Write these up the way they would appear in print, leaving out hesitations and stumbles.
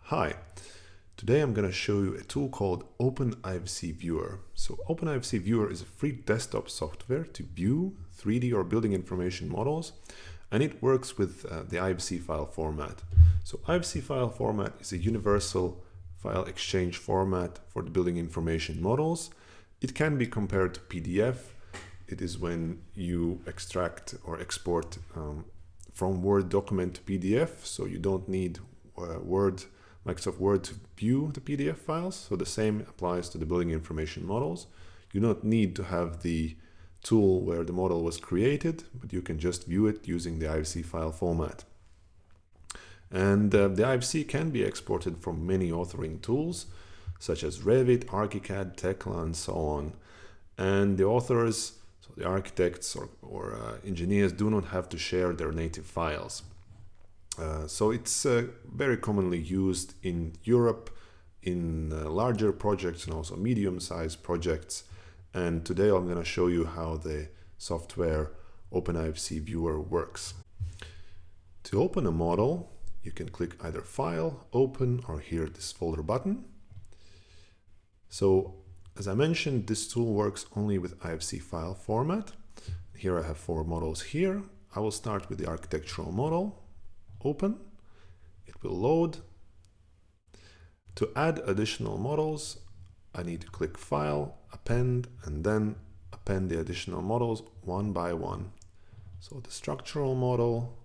Hi, today I'm going to show you a tool called OpenIFC Viewer. So OpenIFC Viewer is a free desktop software to view 3D or building information models, and it works with the IFC file format. So IFC file format is a universal file exchange format for the building information models. It can be compared to PDF. It is when you extract or export from Word document to PDF, so you don't need Microsoft Word to view the PDF files. So the same applies to the building information models. You don't need to have the tool where the model was created, but you can just view it using the IFC file format. And the IFC can be exported from many authoring tools, such as Revit, ArchiCAD, Tekla, and so on. And the authors, so the architects or engineers, do not have to share their native files. So it's very commonly used in Europe in larger projects and also medium-sized projects. And today I'm going to show you how the software OpenIFC Viewer works. To open a model, you can click either File, Open, or here this folder button. So as I mentioned, this tool works only with IFC file format. Here I have 4 models here. I will start with the architectural model. Open, it will load. To add additional models, I need to click File, Append, and then append the additional models one by one. So the structural model,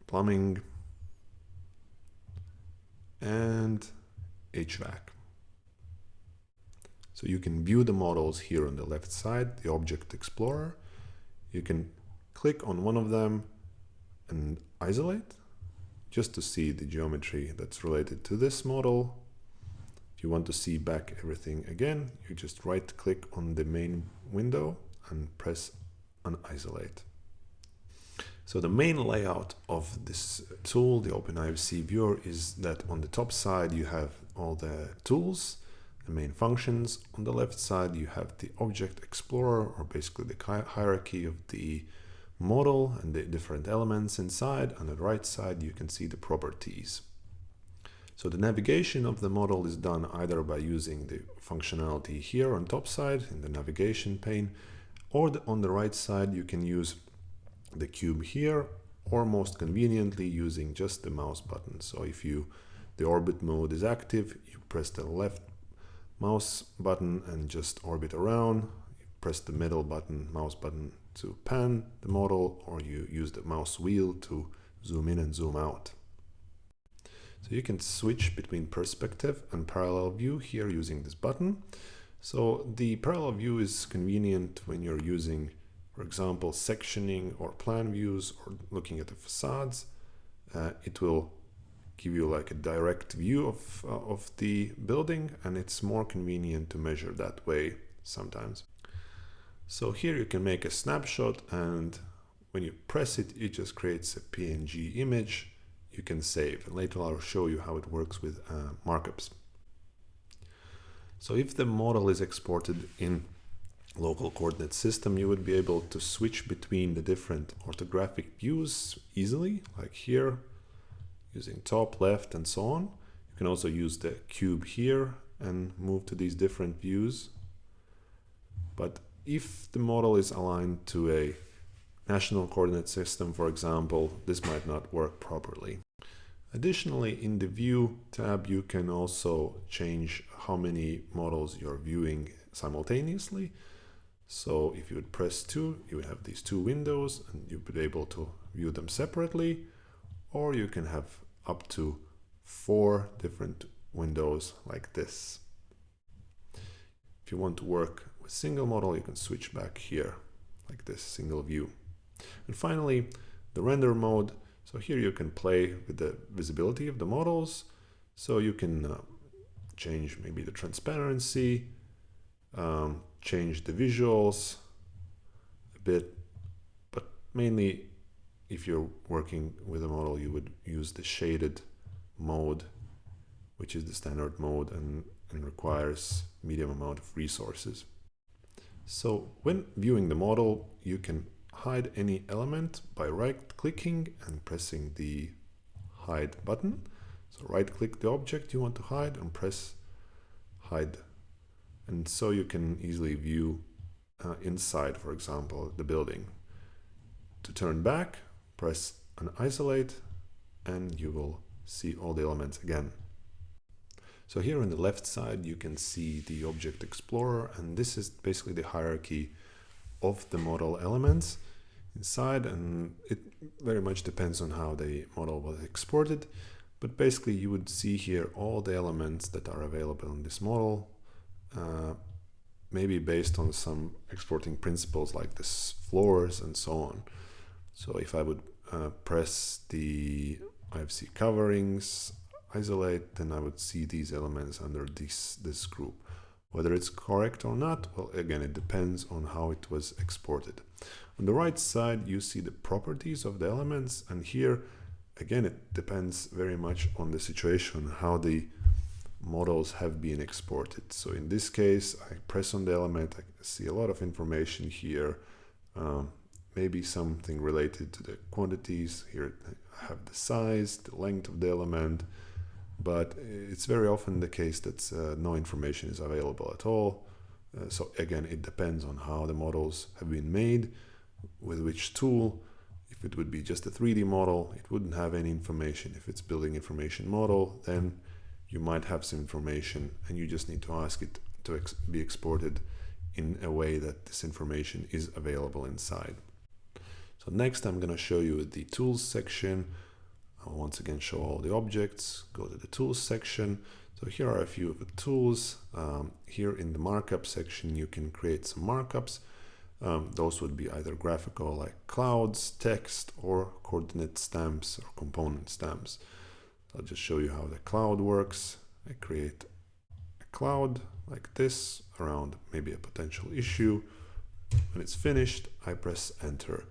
plumbing, and HVAC. So you can view the models here on the left side, the Object Explorer. You can click on one of them and isolate, just to see the geometry that's related to this model. If you want to see back everything again, you just right-click on the main window and press Unisolate. So the main layout of this tool, the OpenIFC Viewer, is that on the top side you have all the tools, the main functions. On the left side you have the Object Explorer, or basically the hierarchy of the model and the different elements inside. On the right side you can see the properties. So the navigation of the model is done either by using the functionality here on top side in the navigation pane, or on the right side you can use the cube here, or most conveniently using just the mouse button. So if the orbit mode is active, you press the left mouse button and just orbit around. You press the middle button, mouse button, to pan the model, or you use the mouse wheel to zoom in and zoom out. So you can switch between perspective and parallel view here using this button. So the parallel view is convenient when you're using, for example, sectioning or plan views or looking at the facades. It will give you like a direct view of the building, and it's more convenient to measure that way sometimes. So here you can make a snapshot, and when you press it, it just creates a PNG image you can save. And later I'll show you how it works with markups. So if the model is exported in local coordinate system, you would be able to switch between the different orthographic views easily, like here, using top, left, and so on. You can also use the cube here and move to these different views. But if the model is aligned to a national coordinate system, for example, this might not work properly. Additionally, in the View tab, you can also change how many models you're viewing simultaneously. So if you would press 2, you would have these 2 windows, and you'd be able to view them separately, or you can have up to 4 different windows like this. If you want to work with single model, you can switch back here like this, single view. And finally, the render mode. So here you can play with the visibility of the models. So you can change maybe the transparency, change the visuals a bit, but mainly if you're working with a model, you would use the shaded mode, which is the standard mode and requires medium amount of resources. So when viewing the model, you can hide any element by right-clicking and pressing the hide button. So right-click the object you want to hide and press hide. And so you can easily view inside, for example, the building. To turn back, press an isolate and you will see all the elements again. So here on the left side you can see the Object Explorer, and this is basically the hierarchy of the model elements inside, and it very much depends on how the model was exported, but basically you would see here all the elements that are available in this model, maybe based on some exporting principles like this floors and so on. So if I would press the IFC coverings, isolate, then I would see these elements under this group. Whether it's correct or not, well, again, it depends on how it was exported. On the right side, you see the properties of the elements, and here, again, it depends very much on the situation, how the models have been exported. So in this case, I press on the element, I see a lot of information here, maybe something related to the quantities. Here I have the size, the length of the element, but it's very often the case that no information is available at all. So again, it depends on how the models have been made, with which tool. If it would be just a 3D model, it wouldn't have any information. If it's building information model, then you might have some information and you just need to ask it to be exported in a way that this information is available inside. So next I'm going to show you the tools section. I'll once again show all the objects, go to the tools section. So here are a few of the tools. Here in the markup section you can create some markups. Those would be either graphical like clouds, text, or coordinate stamps or component stamps. I'll just show you how the cloud works. I create a cloud like this around maybe a potential issue. When it's finished, I press enter.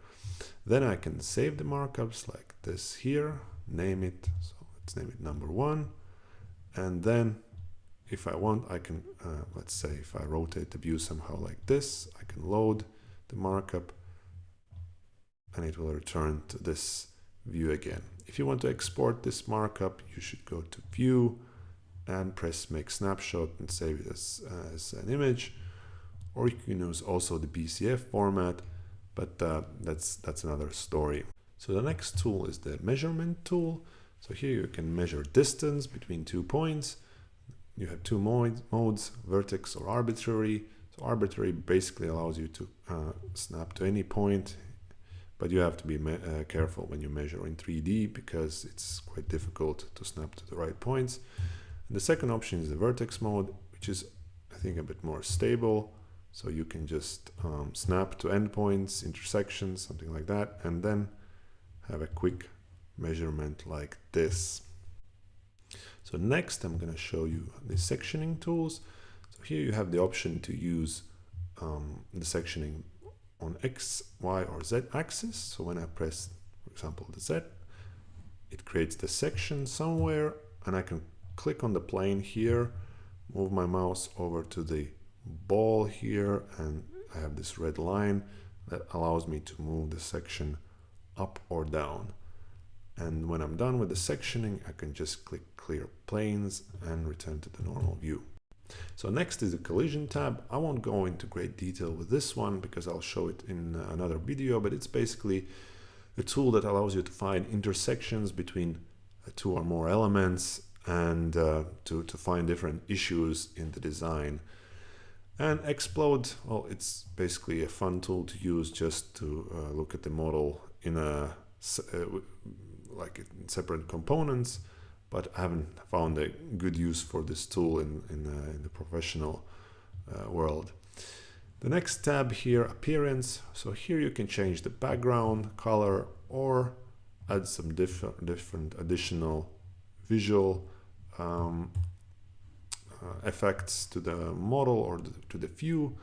Then I can save the markups like this here, name it. So let's name it number 1. And then if I want, I can, let's say if I rotate the view somehow like this, I can load the markup and it will return to this view again. If you want to export this markup, you should go to view and press make snapshot and save it as an image, or you can use also the BCF format, but that's another story. So the next tool is the measurement tool. So here you can measure distance between 2 points. You have 2 modes, vertex or arbitrary. So arbitrary basically allows you to snap to any point, but you have to be careful when you measure in 3D because it's quite difficult to snap to the right points. And the second option is the vertex mode, which is, I think, a bit more stable. So you can just snap to endpoints, intersections, something like that, and then have a quick measurement like this. So next I'm going to show you the sectioning tools. So here you have the option to use the sectioning on X, Y, or Z axis. So when I press, for example, the Z, it creates the section somewhere, and I can click on the plane here, move my mouse over to the ball here, and I have this red line that allows me to move the section up or down. And when I'm done with the sectioning, I can just click clear planes and return to the normal view. So next is the collision tab. I won't go into great detail with this one because I'll show it in another video, but it's basically a tool that allows you to find intersections between 2 or more elements and to find different issues in the design. And Explode, well, it's basically a fun tool to use just to look at the model in like in separate components, but I haven't found a good use for this tool in the professional world. The next tab here, appearance. So here you can change the background color or add some different additional visual effects to the model or to the view.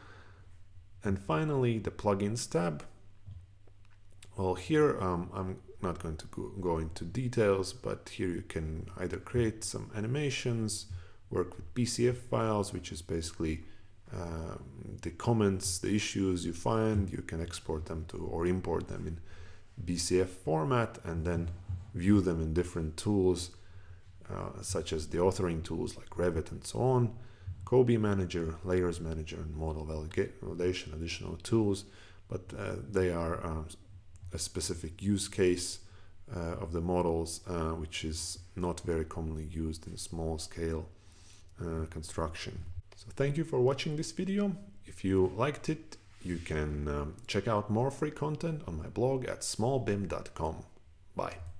And finally, the plugins tab. Well, here I'm not going to go into details, but here you can either create some animations, work with BCF files, which is basically the comments, the issues you find, you can export them to or import them in BCF format and then view them in different tools, such as the authoring tools like Revit and so on, Kobe Manager, Layers Manager, and Model Validation, additional tools, but they are a specific use case of the models, which is not very commonly used in small scale construction. So thank you for watching this video. If you liked it, you can check out more free content on my blog at smallbim.com. Bye.